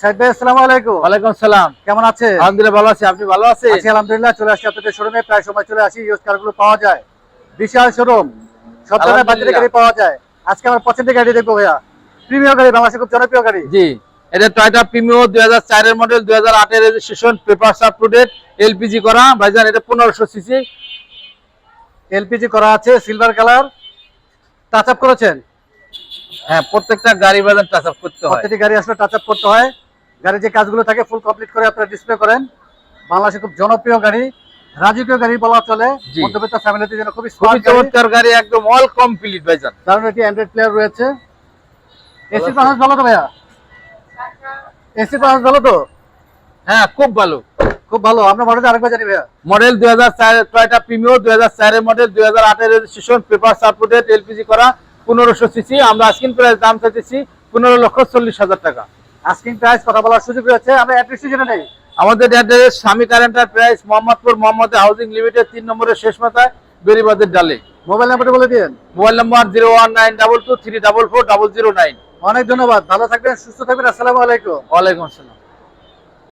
সাইদ ভাই, আসসালামু আলাইকুম। ওয়ালাইকুম সালাম। কেমন আছেন? আলহামদুলিল্লাহ ভালো আছি, আপনি ভালো আছেন? আছি আলহামদুলিল্লাহ। চলে আসছি আপনাদের শোরুমে, প্রায় সময় চলে আসি। ইউজ কারগুলো পাওয়া যায়, বিশাল শোরুম, সব ধরনের বাজারের গাড়ি পাওয়া যায়। আজকে আমার পছন্দের গাড়ি দেখবো ভাইয়া, প্রিমিয়াম গাড়ি, বাংলাদেশের খুব জনপ্রিয় গাড়ি। জি, এটা টয়োটা প্রিমিও 2004 এর মডেল, 2008 এর registration, papers up to date, LPG করা ভাইজান। এটা 1500 সিসি, এলপিজি করা আছে, সিলভার কালার, টাচ আপ করেছেন? হ্যাঁ প্রত্যেকটা গাড়ি ভাইজান টাচ আপ করতে হয়। প্রত্যেকটি গাড়ি আসলে টাচ আপ করতে হয়। গাড়ির যে কাজগুলো থাকে ফুল কমপ্লিট করে আপনারা ডিসপ্লে করেন। বাংলাদেশের খুব জনপ্রিয় গাড়ি, রাজকীয় গাড়ি বলা চলে। জি। মধ্যবিত্ত ফ্যামিলিতে যেন খুবই খুবই স্মার্ট গাড়ি। চমৎকার গাড়ি, একদম অল কমপ্লিট ভাইজান। কারণ এটি অ্যান্ড্রয়েড প্লেয়ার রয়েছে। এসি পারফরম্যান্স ভালো তো ভাইয়া? এসি পারফরম্যান্স ভালো তো? হ্যাঁ খুব ভালো। খুব ভালো। আমরা মডেলটা আরেকবার জানি ভাইয়া। মডেল 2004 টয়োটা প্রিমিও, 2004 এর মডেল, 2008 এর registration, papers up to date, LPG করা, 1500 সিসি। আমরা আস্কিং প্রাইস দাম চাইতেছি 15,40,000 টাকা। আস্কিং প্রাইস কথা বলার সুযোগ রয়েছে। আমরা অ্যাড্রেসটি জেনে নেই। আমাদের address Swami car enterprise, Mohammadpur Mohammad housing limited, 3 নম্বরের শেষ মাথায়, বেরিবাদের ডালে। মোবাইল নাম্বারটা বলে দিন। Mobile number 01922 344 009। অনেক ধন্যবাদ। ভালো থাকবেন, সুস্থ থাকবেন। আসসালামু আলাইকুম। ওয়ালাইকুম আসসালাম।